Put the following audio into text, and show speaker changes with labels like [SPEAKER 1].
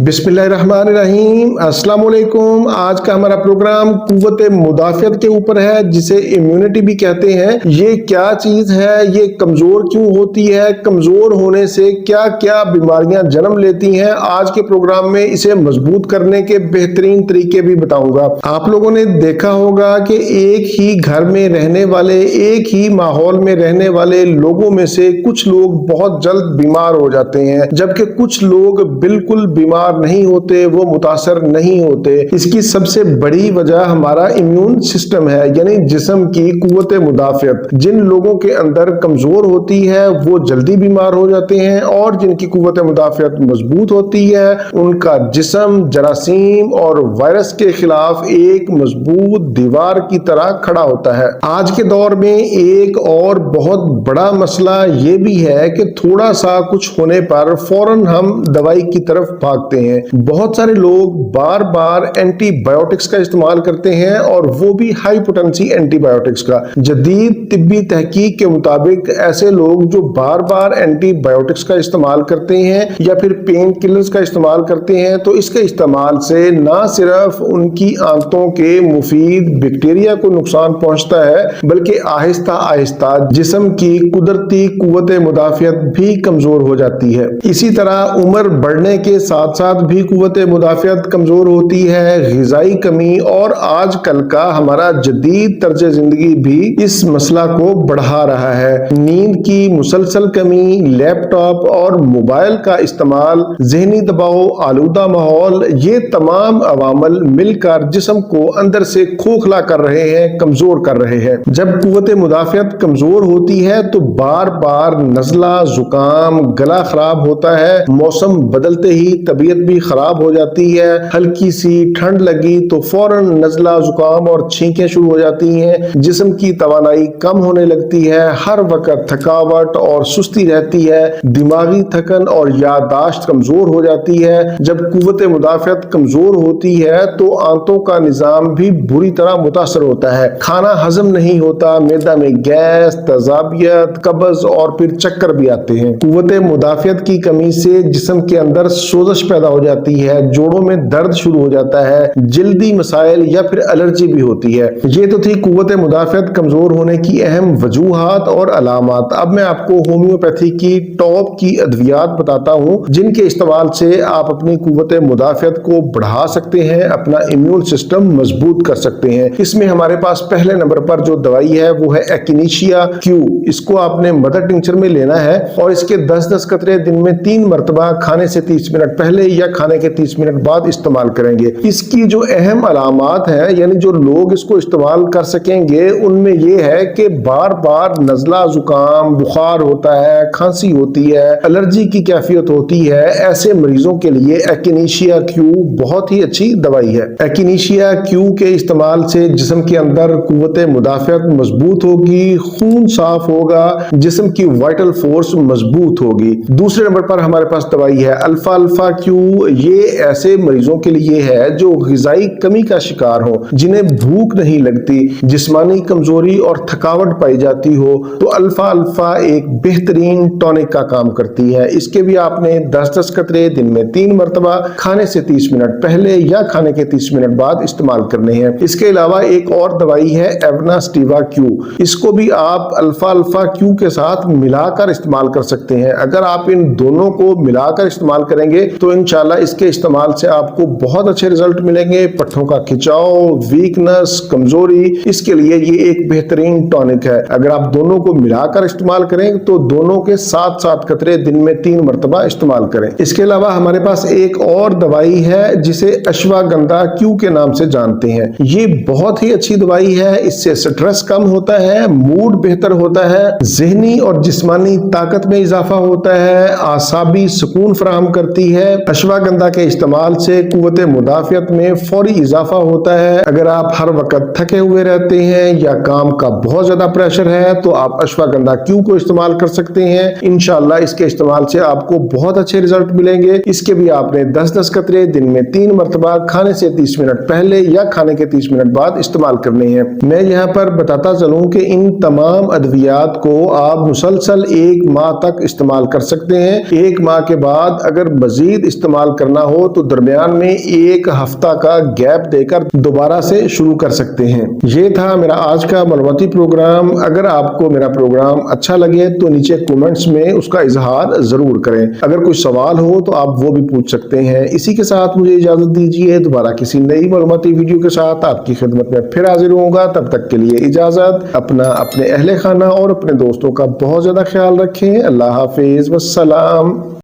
[SPEAKER 1] बिस्मिल्लाहिर्रहमानिर्रहीम। अस्सलाम वालेकुम। आज का हमारा प्रोग्राम कुव्वत मुदाफ़ियत के ऊपर है, जिसे इम्यूनिटी भी कहते हैं। ये क्या चीज है, ये कमजोर क्यों होती है, कमजोर होने से क्या क्या बीमारियां जन्म लेती हैं। आज के प्रोग्राम में इसे मजबूत करने के बेहतरीन तरीके भी बताऊंगा। आप लोगों ने देखा होगा कि एक ही घर में रहने वाले, एक ही माहौल में रहने वाले लोगों में से कुछ लोग बहुत जल्द बीमार हो जाते हैं, जबकि कुछ लोग बिल्कुल बीमार नहीं होते, वो मुतासर नहीं होते। इसकी सबसे बड़ी वजह हमारा इम्यून सिस्टम है, यानी जिस्म की कुव्वत मुदाफ़ियत। जिन लोगों के अंदर कमजोर होती है वो जल्दी बीमार हो जाते हैं, और जिनकी कुव्वत मुदाफ़ियत मजबूत होती है उनका जिस्म जरासीम और वायरस के खिलाफ एक मजबूत दीवार की तरह खड़ा होता है। आज के दौर में एक और बहुत बड़ा मसला ये भी है कि थोड़ा सा कुछ होने पर फौरन हम दवाई की तरफ भागते हैं। बहुत सारे लोग बार बार एंटीबायोटिक्स का इस्तेमाल करते हैं, और वो भी हाई पोटेंसी एंटीबायोटिक्स का। जदीद तिब्बी तहकीक के मुताबिक ऐसे लोग जो बार बार एंटीबायोटिक्स का इस्तेमाल करते हैं या फिर पेन किलर्स का इस्तेमाल करते हैं, तो इसके इस्तेमाल से ना सिर्फ उनकी आंतों के मुफीद बैक्टीरिया को नुकसान पहुंचता है, बल्कि आहिस्ता आहिस्ता जिस्म की कुदरती कुव्वत मुदाफ़ियत भी कमजोर हो जाती है। इसी तरह उम्र बढ़ने के साथ साथ भी कुव्वत मुदाफ़ियत कमजोर होती है। ग़िज़ाई कमी और आजकल का हमारा जदीद तर्ज जिंदगी भी इस मसला को बढ़ा रहा है। नींद की मुसलसल कमी, लैपटॉप और मोबाइल का इस्तेमाल, ज़हनी दबाव, आलूदा माहौल, ये तमाम अवामल मिलकर जिस्म को अंदर से खोखला कर रहे हैं, कमजोर कर रहे हैं। जब कुव्वत मुदाफ़ियत कमजोर होती है तो बार बार नज़ला, जुकाम, गला खराब होता है। मौसम बदलते ही तबीयत भी खराब हो जाती है। हल्की सी ठंड लगी तो फौरन नज़ला, जुकाम और छींकें शुरू हो जाती हैं। जिस्म की तवानाई कम होने लगती है। हर वक्त थकावट और सुस्ती रहती है। दिमागी थकन और याददाश्त कमजोर हो जाती है। जब कुव्वत मुदाफ़ियत कमजोर होती है तो आंतों का निजाम भी बुरी तरह मुतासर होता है। खाना हजम नहीं होता, मैदा में गैस, तेजाबियत, कब्ज और फिर चक्कर भी आते हैं। कुव्वत मुदाफ़ियत की कमी से जिस्म के अंदर सोजश पैदा हो जाती है, जोड़ों में दर्द शुरू हो जाता है, जल्दी मसाइल या फिर एलर्जी भी होती है। ये तो थी कुव्वत मुदाफ़ियत कमजोर होने की अहम वजूहात और अलामात। अब मैं आपको होम्योपैथी की टॉप की अद्वियात बताता हूँ, जिनके इस्तेमाल से आप अपनी कुव्वत मुदाफ़ियत को बढ़ा सकते हैं, अपना इम्यून सिस्टम मजबूत कर सकते हैं। इसमें हमारे पास पहले नंबर पर जो दवाई है वो है एक्टिनिशिया क्यू। इसको आपने मदर टिंचर में लेना है, और इसके 10-10 कतरे दिन में 3 मरतबा खाने से 30 मिनट पहले या खाने के 30 मिनट बाद इस्तेमाल करेंगे। इसकी जो अहम अलामात है, यानी जो लोग इसको इस्तेमाल कर सकेंगे, उनमें यह है कि बार बार नज़ला, जुकाम, बुखार होता है, खांसी होती है, एलर्जी की कैफियत होती है। ऐसे मरीजों के लिए एक्टिनिशिया क्यू बहुत ही अच्छी दवाई है। एक्टिनिशिया क्यू के इस्तेमाल से जिस्म के अंदर कुव्वत मुदाफ़ियत मजबूत होगी, खून साफ होगा, जिस्म की वाइटल फोर्स मजबूत होगी। दूसरे नंबर पर हमारे पास दवाई है अल्फा अल्फा क्यू। ये ऐसे मरीजों के लिए है जो ग़िज़ाई कमी का शिकार हो, जिन्हें भूख नहीं लगती, जिस्मानी कमजोरी और थकावट पाई जाती हो, तो अल्फा अल्फा एक बेहतरीन टॉनिक का काम करती है। इसके भी आपने 10-10 कतरे दिन में 3 मरतबा खाने से 30 मिनट पहले या खाने के 30 मिनट बाद इस्तेमाल करने हैं। इसके अलावा एक और दवाई है एवनास्टिवा क्यू। इसको भी आप अल्फा अल्फा क्यू के साथ मिलाकर इस्तेमाल कर सकते हैं। अगर आप इन दोनों को मिलाकर इस्तेमाल करेंगे तो इंशाल्लाह इसके इस्तेमाल से आपको बहुत अच्छे रिजल्ट मिलेंगे। पट्ठों का खिंचाव, वीकनेस, कमजोरी, इसके लिए ये एक बेहतरीन टॉनिक है। अगर आप दोनों को मिलाकर इस्तेमाल करें तो दोनों के 7-7 कतरे दिन में 3 मरतबा इस्तेमाल करें। इसके अलावा हमारे पास एक और दवाई है जिसे अश्वगंधा क्यू के नाम से जानते हैं। ये बहुत ही अच्छी दवाई है। इससे स्ट्रेस कम होता है, मूड बेहतर होता है, ज़हनी और जिस्मानी ताकत में इजाफा होता है, आसाबी सुकून फराहम करती है। अश्वगंधा के इस्तेमाल से कुव्वत मुदाफ़ियत में फौरी इजाफा होता है। अगर आप हर वक्त थके हुए रहते हैं या काम का बहुत ज्यादा प्रेशर है तो आप अश्वगंधा क्यू को इस्तेमाल कर सकते हैं। इंशाल्लाह इसके इस्तेमाल से आपको बहुत अच्छे रिजल्ट मिलेंगे। इसके भी आपने 10-10 कतरे दिन में 3 मरतबा खाने से 30 मिनट पहले या खाने के 30 मिनट बाद इस्तेमाल करने हैं। मैं यहाँ पर बताता चलूं कि इन तमाम अद्वियात को आप मुसलसल 1 माह तक इस्तेमाल कर सकते हैं। 1 माह के बाद अगर मजीद इस्तेमाल استعمال کرنا ہو تو درمیان میں ایک ہفتہ کا گیپ دے کر دوبارہ سے شروع کر سکتے ہیں۔ یہ تھا میرا آج کا معلوماتی پروگرام۔ اگر آپ کو میرا پروگرام اچھا لگے تو نیچے کومنٹس میں اس کا اظہار ضرور کریں۔ اگر کوئی سوال ہو تو آپ وہ بھی پوچھ سکتے ہیں۔ اسی کے ساتھ مجھے اجازت دیجیے، دوبارہ کسی نئی معلوماتی ویڈیو کے ساتھ آپ کی خدمت میں پھر حاضر ہوں گا۔ تب تک کے لیے اجازت، اپنے اہل خانہ اور اپنے دوستوں کا بہت زیادہ خیال رکھیں۔ اللہ حافظ، والسلام۔